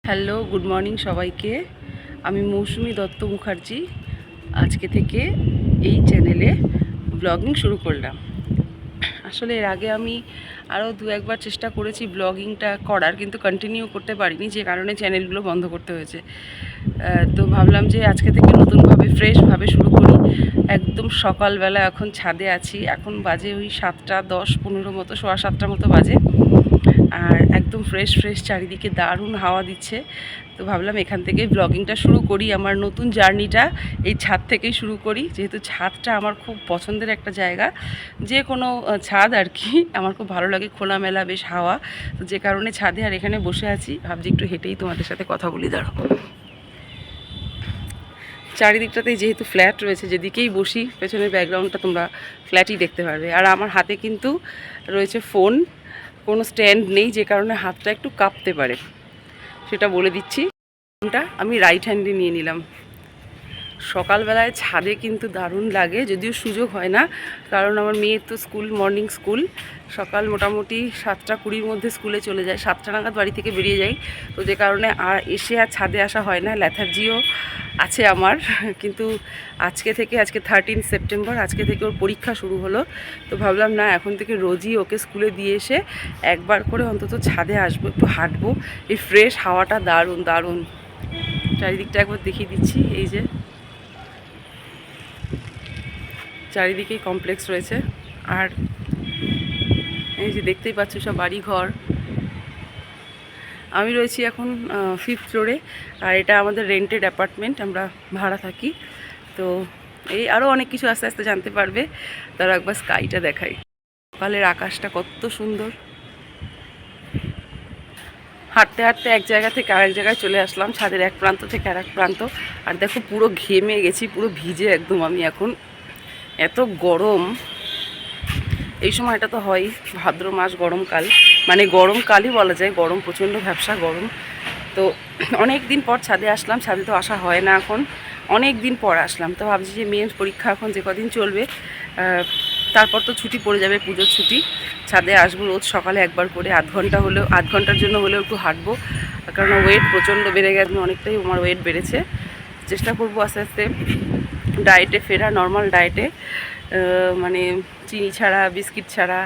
Hello, good morning সবাইকে। আমি মৌসুমী দত্ত মুখার্জি আজকে থেকে এই চ্যানেলে ব্লগিং শুরু করলাম। আসলে এর আগে আমি আরও দু একবার চেষ্টা করেছি ব্লগিংটা করার, কিন্তু কন্টিনিউ করতে পারিনি, যে কারণে চ্যানেলগুলো বন্ধ করতে হয়েছে। তো ভাবলাম যে আজকে থেকে নতুনভাবে ফ্রেশভাবে শুরু করি। একদম সকালবেলা এখন ছাদে আছি, এখন বাজে ওই 7:10-15 মতো, 7:15 মতো বাজে। আর একদম ফ্রেশ ফ্রেশ চারিদিকে দারুণ হাওয়া দিচ্ছে। তো ভাবলাম এখান থেকেই ব্লগিংটা শুরু করি, আমার নতুন জার্নিটা এই ছাদ থেকেই শুরু করি, যেহেতু ছাদটা আমার খুব পছন্দের একটা জায়গা। যে কোনো ছাদ আর কি আমার খুব ভালো লাগে, খোলামেলা বেশ হাওয়া। তো যে কারণে ছাদে আর এখানে বসে আছি, ভাবছি একটু হেঁটেই তোমাদের সাথে কথা বলি। দাঁড়ো, চারিদিকটাতেই যেহেতু ফ্ল্যাট রয়েছে, যেদিকেই বসি পেছনের ব্যাকগ্রাউন্ডটা তোমরা ফ্ল্যাটই দেখতে পারবে। আর আমার হাতে কিন্তু রয়েছে ফোন, কোনো স্ট্যান্ড নেই, যে কারণে হাতটা একটু কাঁপতে পারে, সেটা বলে দিচ্ছি। ফোনটা আমি রাইট হ্যান্ডে নিয়ে নিলাম। সকালবেলায় ছাদে কিন্তু দারুণ লাগে, যদিও সুযোগ হয় না, কারণ আমার মেয়ের তো স্কুল, মর্নিং স্কুল। সকাল মোটামুটি 7:20-র মধ্যে স্কুলে চলে যায়, 7টা নাগাদ বাড়ি থেকে বেরিয়ে যাই। তো যে কারণে আর এসে আর ছাদে আসা হয় না, ল্যাথার্জিও আছে আমার। কিন্তু আজকে 13 সেপ্টেম্বর, আজকে থেকে ওর পরীক্ষা শুরু হলো। তো ভাবলাম না, এখন থেকে রোজই ওকে স্কুলে দিয়ে এসে একবার করে অন্তত ছাদে আসবো, একটু হাঁটবো। এই ফ্রেশ হাওয়াটা দারুণ দারুণ। চারিদিকটা একবার দেখিয়ে দিচ্ছি। এই যে চারিদিকেই কমপ্লেক্স রয়েছে, আর এই যে দেখতেই পাচ্ছ সব বাড়ি ঘর। আমি রয়েছি এখন 5th ফ্লোরে, আর এটা আমাদের রেন্টেড অ্যাপার্টমেন্ট, আমরা ভাড়া থাকি। তো এই আরও অনেক কিছু আস্তে আস্তে জানতে পারবে। তারা একবার স্কাইটা দেখাই, সকালের আকাশটা কত সুন্দর। হাঁটতে হাঁটতে এক জায়গা থেকে আরেক জায়গায় চলে আসলাম, ছাদের এক প্রান্ত থেকে আরেক প্রান্ত। আর দেখো পুরো ঘেমে গেছি, পুরো ভিজে একদম আমি এখন। এত গরম এই সময়, এটা তো হয় ভাদ্র মাস, গরমকাল, মানে গরমকালই বলা যায়, গরম প্রচণ্ড ভ্যাপসা গরম। তো অনেক দিন পর ছাদে আসলাম, ছাদে তো আসা হয় না এখন, অনেক দিন পর আসলাম। তো ভাবছি যে মেয়ের পরীক্ষা এখন যে কদিন চলবে, তারপর তো ছুটি পড়ে যাবে, পুজোর ছুটি। ছাদে আসবো রোজ সকালে একবার করে, আধ ঘন্টার জন্য হলেও একটু হাঁটবো, কারণ ওয়েট প্রচণ্ড বেড়ে গেছে, অনেকটাই আমার ওয়েট বেড়েছে। চেষ্টা করবো আস্তে আস্তে ডায়েটে ফেরা, নর্মাল ডায়েটে, মানে চিনি ছাড়া, বিস্কিট ছাড়া,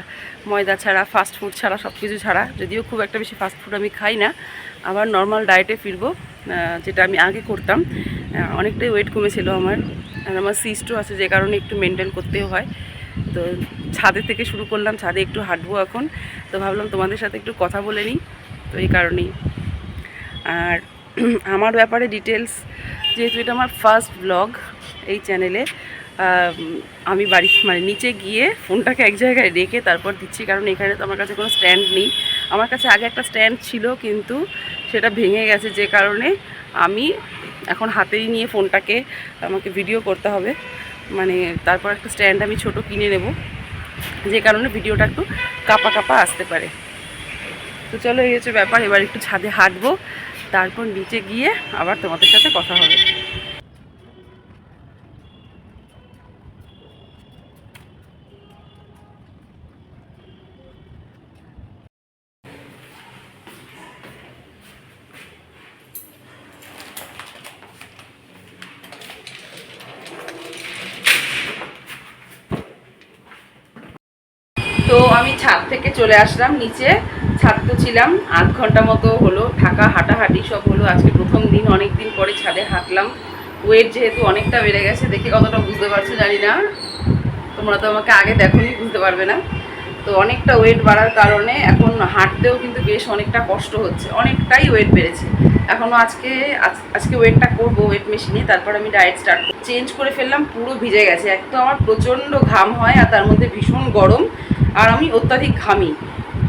ময়দা ছাড়া, ফাস্ট ফুড ছাড়া, সব কিছু ছাড়া। যদিও খুব একটা বেশি ফাস্ট ফুড আমি খাই না, আবার নর্মাল ডায়েটে ফিরবো, যেটা আমি আগে করতাম। অনেকটাই ওয়েট কমেছিল আমার, আর আমার সিস্টও আছে, যে কারণে একটু মেনটেন করতেও হয়। তো ছাদে থেকে শুরু করলাম, ছাদে একটু হাঁটবো এখন। তো ভাবলাম তোমাদের সাথে একটু কথা বলে নিই, তো এই কারণেই। আর আমার ব্যাপারে ডিটেলস, যেহেতু এটা আমার ফার্স্ট ব্লগ এই চ্যানেলে, আমি বাড়ি মানে নিচে গিয়ে ফোনটাকে এক জায়গায় রেখে তারপর দিচ্ছি, কারণ এখানে তো আমার কাছে কোনো স্ট্যান্ড নেই। আমার কাছে আগে একটা স্ট্যান্ড ছিল, কিন্তু সেটা ভেঙে গেছে, যে কারণে আমি এখন হাতেই নিয়ে ফোনটাকে আমাকে ভিডিও করতে হবে। মানে তারপর একটা স্ট্যান্ড আমি ছোট কিনে নেব, যে কারণে ভিডিওটা একটু কাঁপা কাঁপা আসতে পারে। তো চলো, এই হচ্ছে ব্যাপার। এবার একটু ছাদে হাঁটবো, তারপর নিচে গিয়ে আবার তোমাদের সাথে কথা হবে। তো আমি ছাদ থেকে চলে আসলাম নিচে, ছাদ তো ছিলাম আধ ঘন্টা মতো হলো, থাকা, হাঁটাহাঁটি সব হলো। আজকে প্রথম দিন, অনেক দিন পরে ছাদে হাঁটলাম। ওয়েট যেহেতু অনেকটা বেড়ে গেছে, দেখে কতটা বুঝতে পারছো জানি না, তোমরা তো আমাকে আগে দেখোনি, বুঝতে পারবে না। তো অনেকটা ওয়েট বাড়ার কারণে এখন হাঁটতেও কিন্তু বেশ অনেকটা কষ্ট হচ্ছে, অনেকটাই ওয়েট বেড়েছে। এখনও আজকে ওয়েটটা করবো ওয়েট মেশিনে, তারপর আমি ডায়েট স্টার্ট চেঞ্জ করে ফেললাম। পুরো ভিজে গেছে, এক তো আমার প্রচণ্ড ঘাম হয়, আর তার মধ্যে ভীষণ গরম, আর আমি অত্যাধিক ঘামি।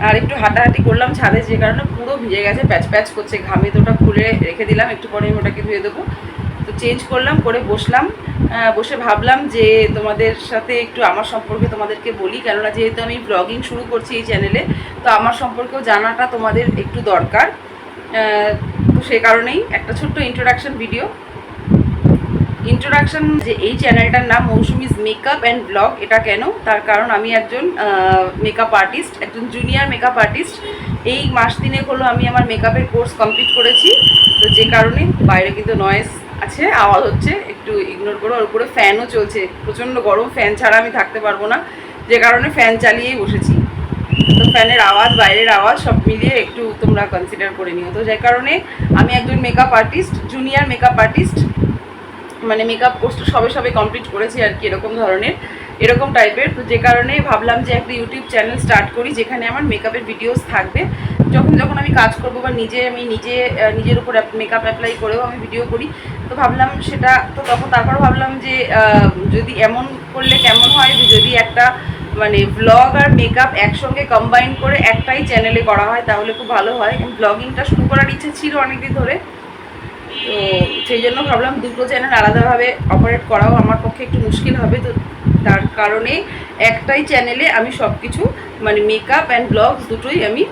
আর একটু হাঁটাহাঁটি করলাম ছাদে, যে কারণে পুরো ভিজে গেছে, প্যাচ প্যাচ করছে ঘামে। তো ওটা খুলে রেখে দিলাম, একটু পরে আমি ওটাকে ধুয়ে দেবো। তো চেঞ্জ করলাম, করে বসলাম, বসে ভাবলাম যে তোমাদের সাথে একটু আমার সম্পর্কে তোমাদেরকে বলি, কেননা যেহেতু আমি ব্লগিং শুরু করছি এই চ্যানেলে, তো আমার সম্পর্কেও জানাটা তোমাদের একটু দরকার। তো সেই কারণেই একটা ছোট্ট ইন্ট্রোডাকশন ভিডিও। যে এই চ্যানেলটার নাম মৌসুমিজ মেকআপ অ্যান্ড ব্লগ। এটা কেন, তার কারণ আমি একজন মেকআপ আর্টিস্ট, একজন জুনিয়র মেকআপ আর্টিস্ট। এই মাস দিনে হলো আমি আমার মেকআপের কোর্স কমপ্লিট করেছি, তো যে কারণে বাইরে কিন্তু নয়েজ আছে, আওয়াজ হচ্ছে, একটু ইগনোর করো। ওর উপরে ফ্যানও চলছে, প্রচণ্ড গরম, ফ্যান ছাড়া আমি থাকতে পারবো না, যে কারণে ফ্যান চালিয়েই বসেছি। তো ফ্যানের আওয়াজ, বাইরের আওয়াজ সব মিলিয়ে একটু তোমরা কনসিডার করে নিও। তো যে কারণে আমি একজন makeup artist, junior makeup artist, মানে মেকআপ কোর্সটা সবে কমপ্লিট করেছি আর কি, এরকম টাইপের। তো যে কারণে ভাবলাম যে একটা ইউটিউব চ্যানেল স্টার্ট করি, যেখানে আমার মেকআপের ভিডিওস থাকবে। যখন আমি কাজ করবো বা নিজের উপর মেকআপ অ্যাপ্লাই করেও আমি ভিডিও করি, তো ভাবলাম সেটা তো তারপর ভাবলাম যে যদি এমন করলে কেমন হয়, যে যদি একটা মানে ব্লগ আর মেকআপ একসঙ্গে কম্বাইন করে একটাই চ্যানেলে করা হয় তাহলে খুব ভালো হয়। ব্লগিংটা শুরু করার ইচ্ছে ছিল অনেকদিন ধরে, তো সেই জন্য ভাবলাম দুটো চ্যানেল আলাদাভাবে অপারেট করাও আমার পক্ষে একটু মুশকিল হবে। তো তার কারণে একটাই চ্যানেলে আমি সব কিছু মানে মেকআপ অ্যান্ড ব্লগস দুটোই আমি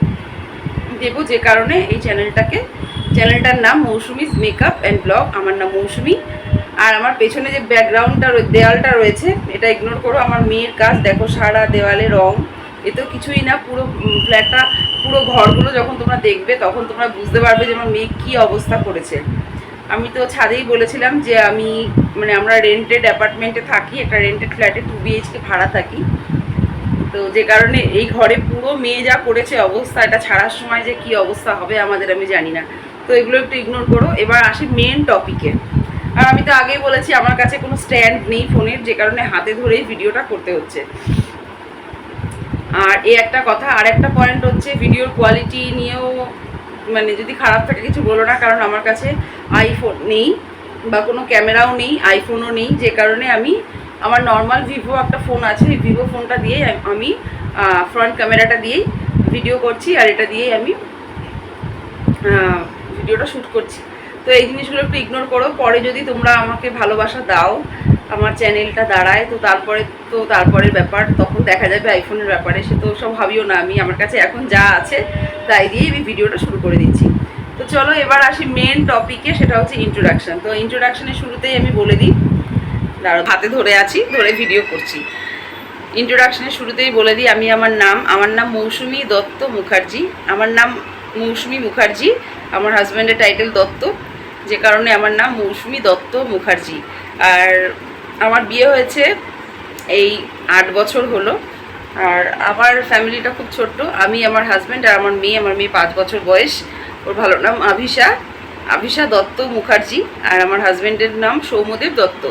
দেবো, যে কারণে এই চ্যানেলটার নাম মৌসুমিজ মেকআপ অ্যান্ড ব্লগ। আমার নাম মৌসুমি। আর আমার পেছনে যে ব্যাকগ্রাউন্ডটা দেওয়ালটা রয়েছে, এটা ইগনোর করো, আমার মেয়ের কাজ দেখো, সারা দেওয়ালে রং, এ তো কিছুই না। পুরো ফ্ল্যাটটা, পুরো ঘরগুলো যখন তোমরা দেখবে তখন তোমরা বুঝতে পারবে যে আমার মেয়ে কী অবস্থা করেছে। আমি তো ছাদেই বলেছিলাম যে আমরা রেন্টেড অ্যাপার্টমেন্টে থাকি, একটা রেন্টেড ফ্ল্যাটে 2 BHK ভাড়া থাকি। তো যে কারণে এই ঘরে পুরো মেয়ে যা করেছে অবস্থা, এটা ছাড়ার সময় যে কী অবস্থা হবে আমাদের আমি জানি না। তো এগুলো একটু ইগনোর করো। এবার আসি মেন টপিকে। আর আমি তো আগেই বলেছি আমার কাছে কোনো স্ট্যান্ড নেই ফোনের, যে কারণে হাতে ধরেই ভিডিওটা করতে হচ্ছে। আর এই একটা কথা, আর একটা পয়েন্ট হচ্ছে ভিডিওর কোয়ালিটি নিয়েও মানে যদি খারাপ থাকে কিছু বলো না, কারণ আমার কাছে আইফোন নেই বা কোনো ক্যামেরাও নেই, আইফোনও নেই, যে কারণে আমি আমার নর্মাল ভিভো একটা ফোন আছে, এই ভিভো ফোনটা দিয়ে আমি ফ্রন্ট ক্যামেরাটা দিয়েই ভিডিও করছি, আর এটা দিয়েই আমি ভিডিওটা শ্যুট করছি। তো এই জিনিসগুলো একটু ইগনোর করো। পরে যদি তোমরা আমাকে ভালোবাসা দাও, আমার চ্যানেলটা দাঁড়ায়, তো তারপরের ব্যাপার, তখন দেখা যাবে আইফোনের ব্যাপারে। সে তো সব ভাবিও না, আমি আমার কাছে এখন যা আছে তাই দিয়েই আমি ভিডিওটা শুরু করে দিচ্ছি। তো চলো এবার আসি মেন টপিকে, সেটা হচ্ছে ইন্ট্রোডাকশান। তো ইন্ট্রোডাকশানের শুরুতেই আমি বলে দিই, হাতে ধরে ভিডিও করছি। ইন্ট্রোডাকশানের শুরুতেই বলে দিই, আমার নাম মৌসুমি দত্ত মুখার্জি। আমার নাম মৌসুমি মুখার্জি, আমার হাজব্যান্ডের টাইটেল দত্ত, যে কারণে আমার নাম মৌসুমি দত্ত মুখার্জি। আর আমার বিয়ে হয়েছে এই 8 বছর হলো। আর আমার ফ্যামিলিটা খুব ছোট্ট, আমি, আমার হাজব্যান্ড আর আমার মেয়ে 5 বছর বয়স। ওর ভালো নাম আভিষা দত্ত মুখার্জি, আর আমার হাজব্যান্ডের নাম সৌম্যদেব দত্ত।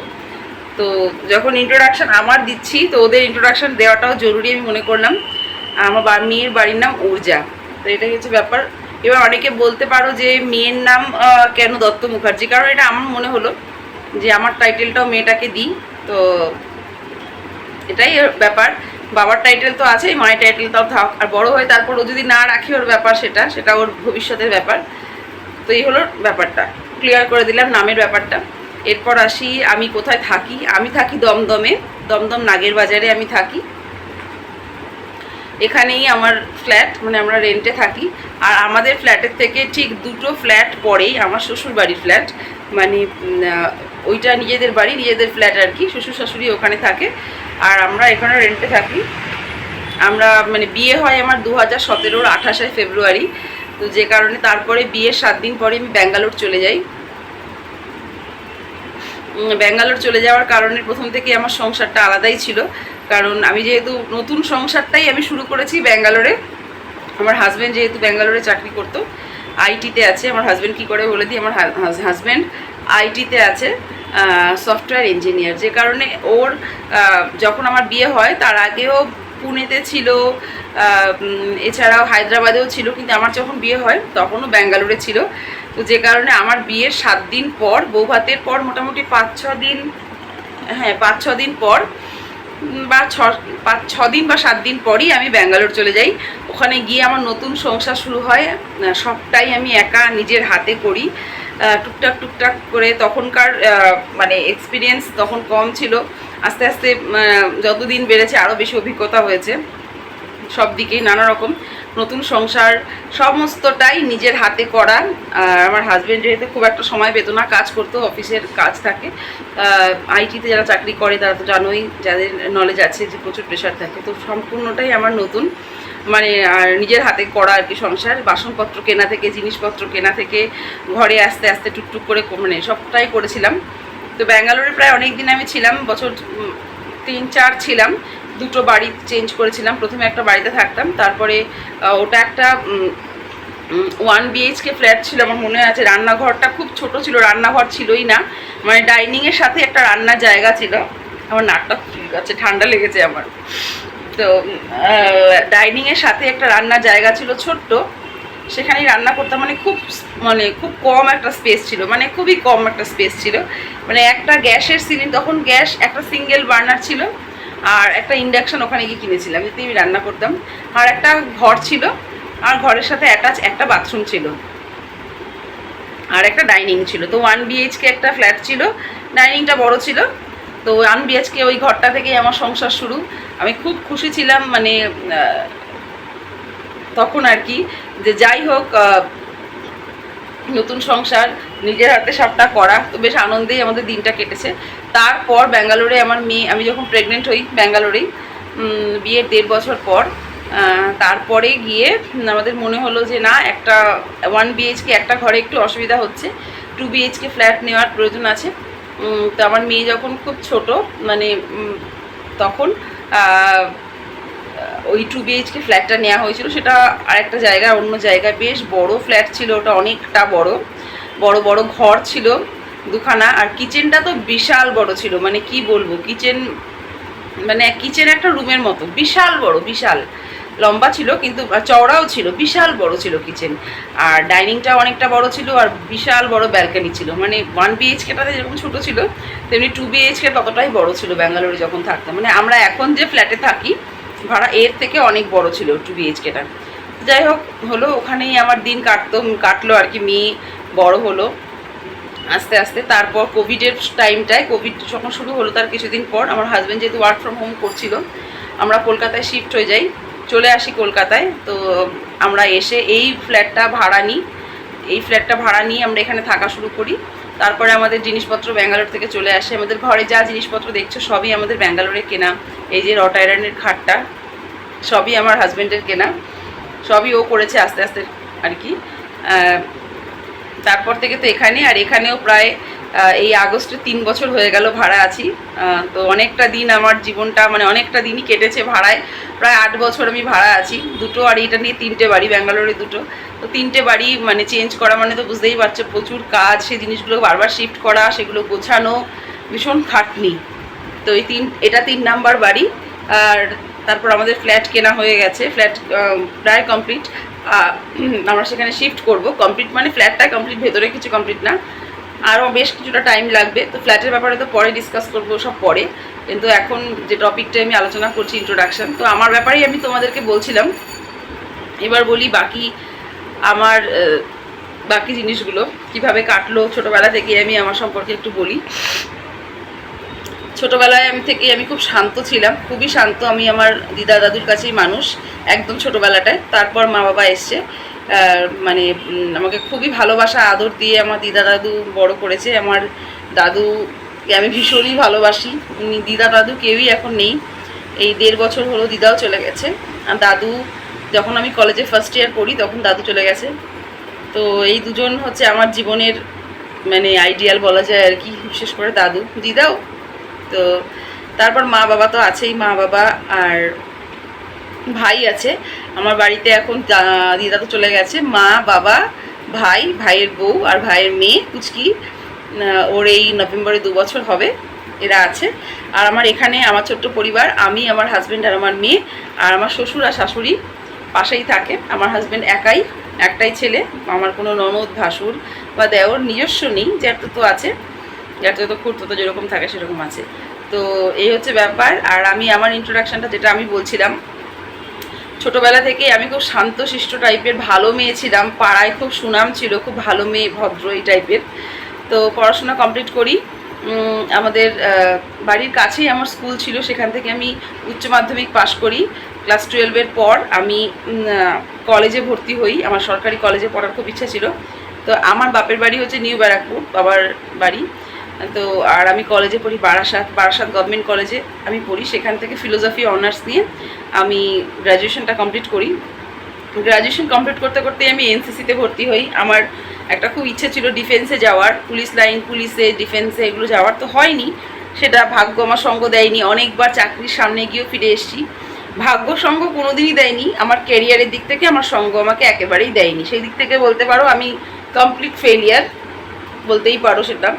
তো যখন ইন্ট্রোডাকশান আমার দিচ্ছি, তো ওদের ইন্ট্রোডাকশান দেওয়াটাও জরুরি আমি মনে করলাম। আমার মেয়ের বাড়ির নাম উর্জা। তো এটাই হচ্ছে ব্যাপার। এবার অনেকে বলতে পারো যে মেয়ের নাম কেন দত্ত মুখার্জি, কারণ এটা আমার মনে হলো যে আমার টাইটেলটাও মেয়েটাকে দিই। তো এটাই ব্যাপার। বাবার টাইটেল তো আছেই, মায়ের টাইটেলটাও থাক, আর বড় হয়ে তারপর ও যদি না রাখি ওর ব্যাপার, সেটা ওর ভবিষ্যতের ব্যাপার। তো এই হলো ব্যাপারটা, ক্লিয়ার করে দিলাম নামের ব্যাপারটা। এরপর আসি আমি কোথায় থাকি। আমি থাকি দমদম নাগের বাজারে আমি থাকি। এখানেই আমার ফ্ল্যাট, মানে আমরা রেন্টে থাকি। আর আমাদের ফ্ল্যাটের থেকে ঠিক 2টো ফ্ল্যাট পরেই আমার শ্বশুর বাড়ির ফ্ল্যাট, মানে ওইটা নিজেদের বাড়ি, নিজেদের ফ্ল্যাট আর কি, শ্বশুর শাশুড়ি ওখানে থাকে, আর আমরা এখানে রেন্টে থাকি। আমরা মানে বিয়ে হয় আমার 2017-র 28শে ফেব্রুয়ারি। তো যে কারণে তারপরে বিয়ের 7 দিন পরে আমি ব্যাঙ্গালোর চলে যাই। ব্যাঙ্গালোর চলে যাওয়ার কারণে প্রথম থেকে আমার সংসারটা আলাদাই ছিল, কারণ আমি যেহেতু নতুন সংসারটাই আমি শুরু করেছি ব্যাঙ্গালোরে। আমার হাজব্যান্ড যেহেতু ব্যাঙ্গালোরে চাকরি করতো, আইটিতে আছে। আমার হাজব্যান্ড কী করে বলে দিই, আমার হাজব্যান্ড আইটিতে আছে, সফটওয়্যার ইঞ্জিনিয়ার। যে কারণে ওর যখন আমার বিয়ে হয় তার আগেও পুনেতে ছিল, এছাড়াও হায়দ্রাবাদেও ছিল, কিন্তু আমার যখন বিয়ে হয় তখনও ব্যাঙ্গালোরে ছিল। তো যে কারণে আমার বিয়ের 7 দিন পর, বৌভাতের পর মোটামুটি 5-6 দিন, হ্যাঁ 5-6 দিন পর, বা 5-6 দিন বা 7 দিন পরই আমি ব্যাঙ্গালোর চলে যাই। ওখানে গিয়ে আমার নতুন সংসার শুরু হয়। সবটাই আমি একা নিজের হাতে করি, টুকটাক করে। তখনকার মানে এক্সপিরিয়েন্স তখন কম ছিল, আস্তে আস্তে যতদিন বেড়েছে আরও বেশি অভিজ্ঞতা হয়েছে সব দিকেই, নানা রকম নতুন সংসার সমস্তটাই নিজের হাতে করা। আর আমার হাজব্যান্ড যেহেতু খুব একটা সময় পেত না, কাজ করতো, অফিসের কাজ থাকে, আইটিতে যারা চাকরি করে তারা তো জানোই, যাদের নলেজ আছে, যে প্রচুর প্রেশার থাকে। তো সম্পূর্ণটাই আমার নতুন। মানে আর নিজের হাতে করা আর কি সংসার, বাসনপত্র কেনা থেকে জিনিসপত্র কেনা থেকে ঘরে আস্তে আস্তে টুকটুক করে মানে সবটাই করেছিলাম। তো ব্যাঙ্গালোরে প্রায় অনেক দিন আমি ছিলাম, বছর 3-4 ছিলাম। দুটো বাড়ি চেঞ্জ করেছিলাম। প্রথমে একটা বাড়িতে থাকতাম, তারপরে ওটা একটা 1 BHK ফ্ল্যাট ছিল আমার মনে আছে। রান্নাঘরটা খুব ছোট ছিল, রান্নাঘর ছিলই না, মানে ডাইনিংয়ের সাথে একটা রান্নার জায়গা ছিল। আমার নাকটা ঠিক আছে, ঠান্ডা লেগেছে আমার। তো ডাইনিংয়ের সাথে একটা রান্নার জায়গা ছিল ছোট্ট, সেখানেই রান্না করতাম। মানে খুব কম একটা স্পেস ছিল, মানে খুবই কম একটা স্পেস ছিল। মানে একটা গ্যাসের সিলিন্ডার, তখন গ্যাস একটা সিঙ্গেল বার্নার ছিল, আর একটা ইন্ডাকশন ওখানে গিয়ে কিনেছিলাম, এতে আমি রান্না করতাম। আর একটা ঘর ছিল, আর ঘরের সাথে অ্যাটাচ একটা বাথরুম ছিল, আর একটা ডাইনিং ছিল। তো 1 BHK একটা ফ্ল্যাট ছিল, ডাইনিংটা বড় ছিল। তো 1 BHK ওই ঘরটা থেকেই আমার সংসার শুরু। আমি খুব খুশি ছিলাম, মানে তখন আর কি, যে যাই হোক নতুন সংসার, নিজের হাতে সবটা করা, তো বেশ আনন্দেই আমাদের দিনটা কেটেছে। তারপর ব্যাঙ্গালোরে আমার মেয়ে, আমি যখন প্রেগনেন্ট হই ব্যাঙ্গালোরেই, বিয়ের 1.5 বছর পর, তারপরে গিয়ে আমাদের মনে হলো যে না, একটা 1 BHK একটা ঘরে একটু অসুবিধা হচ্ছে, 2 BHK ফ্ল্যাট নেওয়ার প্রয়োজন আছে। তো আমার মেয়ে যখন খুব ছোট, মানে তখন ওই 2 BHK ফ্ল্যাটটা নেওয়া হয়েছিল। সেটা আরেকটা জায়গায়, অন্য জায়গায়, বেশ বড় ফ্ল্যাট ছিল ওটা, অনেকটা বড়, বড় বড় ঘর ছিল দুখানা। আর কিচেনটা তো বিশাল বড় ছিল, মানে কি বলবো, কিচেন মানে কিচেন একটা রুমের মতো, বিশাল বড়, বিশাল লম্বা ছিল, কিন্তু চওড়াও ছিল, বিশাল বড় ছিল কিচেন। আর ডাইনিংটাও অনেকটা বড় ছিল, আর বিশাল বড় ব্যালকানি ছিল। মানে 1 BHKটাতে যেরকম ছোটো ছিল, তেমনি 2 BHK ততটাই বড় ছিল ব্যাঙ্গালোরে যখন থাকতাম। মানে আমরা এখন যে ফ্ল্যাটে থাকি ভাড়া, এর থেকে অনেক বড় ছিল 2 BHKটা। যাই হোক, হলো, ওখানেই আমার দিন কাটলো আর কি। মেয়ে বড় হলো আস্তে আস্তে। তারপর কোভিডের টাইমটায়, কোভিড যখন শুরু হলো তার কিছুদিন পর, আমার হাজব্যান্ড যেহেতু ওয়ার্ক ফ্রম হোম করছিল, আমরা কলকাতায় শিফট হয়ে যাই, চলে আসি কলকাতায়। তো আমরা এসে এই ফ্ল্যাটটা ভাড়া নিই, আমরা এখানে থাকা শুরু করি। তারপরে আমাদের জিনিসপত্র ব্যাঙ্গালোর থেকে চলে আসে। আমাদের ঘরে যা জিনিসপত্র দেখছো সবই আমাদের ব্যাঙ্গালোরে কেনা। এই যে রট আয়রনের খাটটা, সবই আমার হাজব্যান্ডের কেনা, সবই ও করেছে আস্তে আস্তে আর কি। তারপর থেকে তো এখানে, আর এখানেও প্রায় এই আগস্টে 3 বছর হয়ে গেল ভাড়া আছি। তো অনেকটা দিন আমার জীবনটা, মানে অনেকটা দিনই কেটেছে ভাড়ায়। প্রায় 8 বছর আমি ভাড়া আছি, দুটো, আর এটা নিয়ে 3টে বাড়ি, ব্যাঙ্গালোরে দুটো। তো 3টে বাড়ি মানে চেঞ্জ করা মানে তো বুঝতেই পারছো প্রচুর কাজ, সেই জিনিসগুলো বারবার শিফট করা, সেগুলো গোছানো, ভীষণ খাটনি। তো এটা 3 নাম্বার বাড়ি। আর তারপর আমাদের ফ্ল্যাট কেনা হয়ে গেছে, ফ্ল্যাট প্রায় কমপ্লিট। আমরা সেখানে শিফট করব, কমপ্লিট মানে ফ্ল্যাটটা কমপ্লিট, ভেতরে কিছু কমপ্লিট না, আরও বেশ কিছুটা টাইম লাগবে। তো ফ্ল্যাটের ব্যাপারে তো পরে ডিসকাস করবো, সব পরে। কিন্তু এখন যে টপিকটা আমি আলোচনা করছি, ইন্ট্রোডাকশান, তো আমার ব্যাপারেই আমি তোমাদেরকে বলছিলাম। এবার বলি আমার বাকি জিনিসগুলো কিভাবে কাটলো ছোটোবেলা থেকে, আমি আমার সম্পর্কে একটু বলি। ছোটোবেলায় আমি খুব শান্ত ছিলাম, খুবই শান্ত। আমি আমার দিদা দাদুর কাছেই মানুষ একদম ছোটোবেলাটায়। তারপর মা বাবা এসছে, মানে আমাকে খুবই ভালোবাসা আদর দিয়ে আমার দিদা দাদু বড় করেছে। আমার দাদুকে আমি ভীষণই ভালোবাসি। দিদা দাদু কেউই এখন নেই, এই 1.5 বছর হলো দিদাও চলে গেছে। আর দাদু, যখন আমি কলেজে ফার্স্ট ইয়ার পড়ি তখন দাদু চলে গেছে। তো এই দুজন হচ্ছে আমার জীবনের মানে আইডিয়াল বলা যায় আর কি, বিশেষ করে দাদু, দিদাও। তো তারপর মা বাবা তো আছেই, মা বাবা আর ভাই আছে আমার বাড়িতে এখন। দিদা তো চলে গেছে, মা বাবা ভাই, ভাইয়ের বউ আর ভাইয়ের মেয়ে পুচকি, ওর এই নভেম্বরে 2 বছর হবে, এরা আছে। আর আমার এখানে আমার ছোট্ট পরিবার, আমি, আমার হাজব্যান্ড আর আমার মেয়ে, আর আমার শ্বশুর আর শাশুড়ি পাশেই থাকে। আমার হাজব্যান্ড একটাই ছেলে, আমার কোনো ননদ ভাসুর বা দেওর নিজস্ব নেই, জ্যাঠতো তো আছে, জ্যাঠতো তো খুঁড়তো তো যেরকম থাকে সেরকম আছে। তো এই হচ্ছে ব্যাপার। আর আমি আমার ইন্ট্রোডাকশানটা যেটা আমি বলছিলাম, ছোটোবেলা থেকে আমি খুব শান্তশিষ্ট টাইপের ভালো মেয়ে ছিলাম, পাড়ায় খুব সুনাম ছিল, খুব ভালো মেয়ে, ভদ্র এই টাইপের। তো পড়াশোনা কমপ্লিট করি, আমাদের বাড়ির কাছেই আমার স্কুল ছিল, সেখান থেকে আমি উচ্চ মাধ্যমিক পাশ করি। ক্লাস 12-এর পর আমি কলেজে ভর্তি হই, আমার সরকারি কলেজে পড়ার খুব ইচ্ছা ছিল। তো আমার বাপের বাড়ি হচ্ছে নিউ ব্যারাকপুর, বাবার বাড়ি। তো আর আমি কলেজে পড়ি বারাসাত গভর্নমেন্ট কলেজে আমি পড়ি, সেখান থেকে ফিলোসফি অনার্স নিয়ে আমি গ্র্যাজুয়েশনটা কমপ্লিট করি। গ্র্যাজুয়েশন কমপ্লিট করতে করতেই আমি এনসিসিতে ভর্তি হই। আমার একটা খুব ইচ্ছে ছিল ডিফেন্সে যাওয়ার, পুলিশ লাইন, পুলিশে, ডিফেন্সে এগুলো যাওয়ার, তো হয়নি। সেটা ভাগ্য আমার সঙ্গ দেয়নি। অনেকবার চাকরির সামনে গিয়েও ফিরে এসেছি, ভাগ্য সঙ্গ কোনোদিনই দেয়নি। আমার ক্যারিয়ারের দিক থেকে আমার সঙ্গ আমাকে একেবারেই দেয়নি। সেই দিক থেকে বলতে পারো আমি কমপ্লিট ফেলিয়ার, বলতেই পারো সেটা।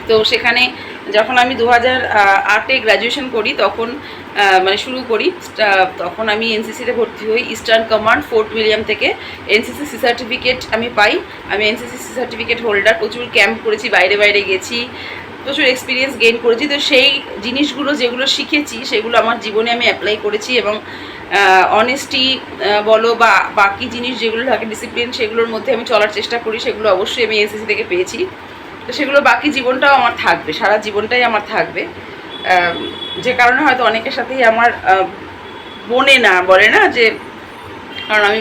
তো সেখানে যখন আমি 2008-এ গ্র্যাজুয়েশন করি, তখন মানে শুরু করি, তখন আমি এনসিসিতে ভর্তি হই ইস্টার্ন কমান্ড ফোর্ট উইলিয়াম থেকে। এনসিসি সি সার্টিফিকেট আমি পাই। আমি এনসিসি সি সার্টিফিকেট হোল্ডার। প্রচুর ক্যাম্প করেছি, বাইরে বাইরে গেছি, প্রচুর এক্সপিরিয়েন্স গেইন করেছি। তো সেই জিনিসগুলো যেগুলো শিখেছি সেগুলো আমার জীবনে আমি অ্যাপ্লাই করেছি, এবং অনেস্টি বলো বা বাকি জিনিস যেগুলো থাকে ডিসিপ্লিন, সেগুলোর মধ্যে আমি চলার চেষ্টা করি। সেগুলো অবশ্যই আমি এনসিসি থেকে পেয়েছি। তো সেগুলো বাকি জীবনটাও আমার থাকবে, সারা জীবনটাই আমার থাকবে। যে কারণে হয়তো অনেকের সাথেই আমার বলে না যে, কারণ আমি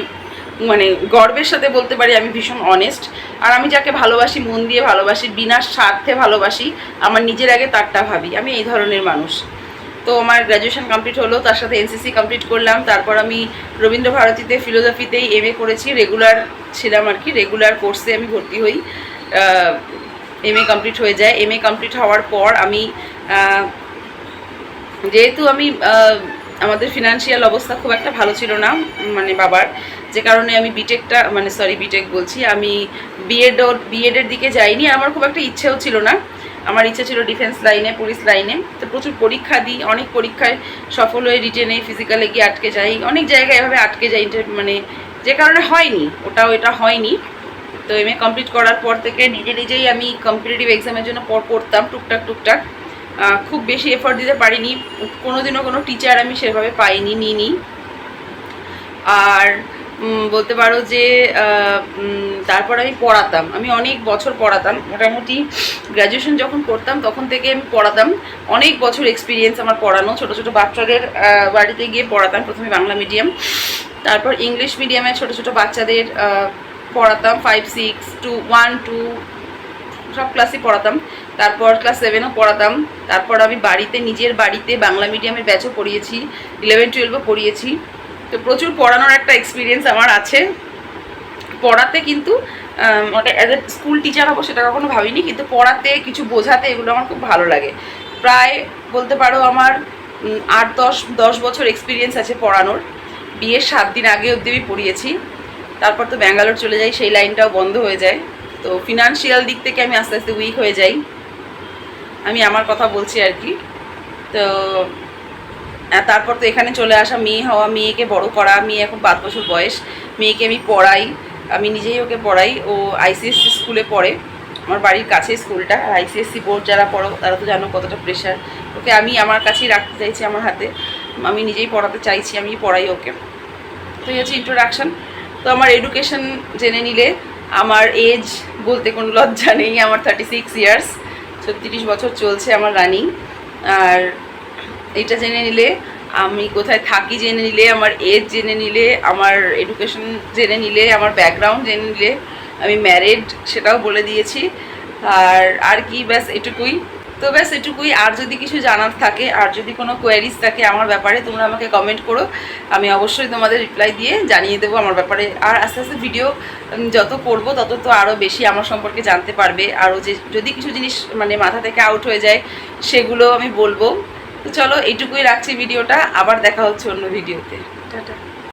মানে গর্বের সাথে বলতে পারি আমি ভীষণ অনেস্ট। আর আমি যাকে ভালোবাসি, মন দিয়ে ভালোবাসি, বিনা স্বার্থে ভালোবাসি, আমার নিজের আগে তারটা ভাবি, আমি এই ধরনের মানুষ। তো আমার গ্র্যাজুয়েশন কমপ্লিট হলো, তার সাথে এনসিসি কমপ্লিট করলাম। তারপর আমি রবীন্দ্রভারতীতে ফিলোসফিতেই এমএ করেছি, রেগুলার ছিলাম আর কি, রেগুলার কোর্সে আমি ভর্তি হই। এমএ কমপ্লিট হয়ে যায়। এমএ কমপ্লিট হওয়ার পর আমি যেহেতু আমি আমাদের ফিনান্সিয়াল অবস্থা খুব একটা ভালো ছিল না মানে বাবার, যে কারণে আমি বিটেক বলছি, আমি বিএডের দিকে যাইনি। আমার খুব একটা ইচ্ছেও ছিল না। আমার ইচ্ছে ছিল ডিফেন্স লাইনে, পুলিশ লাইনে। তো প্রচুর পরীক্ষা দিই, অনেক পরীক্ষায় সফল হয়ে রিটেনে, ফিজিক্যালে গিয়ে আটকে যাই, অনেক জায়গায় এভাবে আটকে যাই, মানে যে কারণে হয়নি, ওটা হয়নি। তো এমএ কমপ্লিট করার পর থেকে নিজেই আমি কম্পিটিটিভ এক্সামের জন্য পড়তাম টুকটাক। খুব বেশি এফোর্ট দিতে পারিনি, কোনোদিনও কোনো টিচার আমি সেভাবে নিইনি। আর বলতে পারো যে তারপর আমি পড়াতাম, আমি অনেক বছর পড়াতাম। মোটামুটি গ্র্যাজুয়েশন যখন করতাম তখন থেকে আমি পড়াতাম, অনেক বছর এক্সপিরিয়েন্স আমার পড়ানো। ছোটো ছোটো বাচ্চাদের বাড়িতে গিয়ে পড়াতাম, প্রথমে বাংলা মিডিয়াম, তারপর ইংলিশ মিডিয়ামে ছোটো বাচ্চাদের পড়াতাম, 5, 6 to 1, 2 সব ক্লাসই পড়াতাম। তারপর ক্লাস 7ও পড়াতাম। তারপর আমি নিজের বাড়িতে বাংলা মিডিয়ামের ব্যাচও পড়িয়েছি, 11, 12ও পড়িয়েছি। তো প্রচুর পড়ানোর একটা এক্সপিরিয়েন্স আমার আছে। পড়াতে কিন্তু অ্যাজ এ স্কুল টিচার হবো সেটা কখনো ভাবিনি, কিন্তু পড়াতে, কিছু বোঝাতে, এগুলো আমার খুব ভালো লাগে। প্রায় বলতে পারো আমার 8-10 বছর এক্সপিরিয়েন্স আছে পড়ানোর। বিয়ের 7 দিন আগে অবধি আমি পড়িয়েছি। তারপর তো ব্যাঙ্গালোর চলে যাই, সেই লাইনটাও বন্ধ হয়ে যায়। তো ফিনান্সিয়াল দিক থেকে আমি আস্তে আস্তে উইক হয়ে যাই, আমি আমার কথা বলছি আর কি। তো তারপর তো এখানে চলে আসা, মেয়ে হওয়া, মেয়েকে বড় করা, মেয়ে এখন 5 বছর বয়স, মেয়েকে আমি পড়াই, আমি নিজেই ওকে পড়াই। ও আইসিএসসি স্কুলে পড়ে, আমার বাড়ির কাছে স্কুলটা। আর আইসিএসসি বোর্ড যারা পড়ো তারা তো জানো কতটা প্রেশার। ওকে আমি আমার কাছেই রাখতে চাইছি, আমার হাতে, আমি নিজেই পড়াতে চাইছি, আমি পড়াই ওকে। তো এই হচ্ছে ইন্ট্রোডাকশান। তো আমার এডুকেশন জেনে নিলে, আমার এজ বলতে কোনো লজ্জা নেই, আমার 36 ইয়ার্স, 36 বছর চলছে আমার রানিং। আর এইটা জেনে নিলে, আমি কোথায় থাকি জেনে নিলে, আমার এজ জেনে নিলে, আমার এডুকেশন জেনে নিলে, আমার ব্যাকগ্রাউন্ড জেনে নিলে, আমি ম্যারিড সেটাও বলে দিয়েছি। আর কি, ব্যাস এটুকুই। তো ব্যাস এটুকুই। আর যদি কিছু জানার থাকে, আর যদি কোনো কোয়ারিজ থাকে আমার ব্যাপারে, তোমরা আমাকে কমেন্ট করো, আমি অবশ্যই তোমাদের রিপ্লাই দিয়ে জানিয়ে দেবো আমার ব্যাপারে। আর আস্তে আস্তে ভিডিও যত করবো তত তো আরও বেশি আমার সম্পর্কে জানতে পারবে। আরও যদি কিছু জিনিস মানে মাথা থেকে আউট হয়ে যায় সেগুলো আমি বলবো। তো চলো এইটুকুই রাখছি ভিডিওটা, আবার দেখা হচ্ছে অন্য ভিডিওতে। টাটা।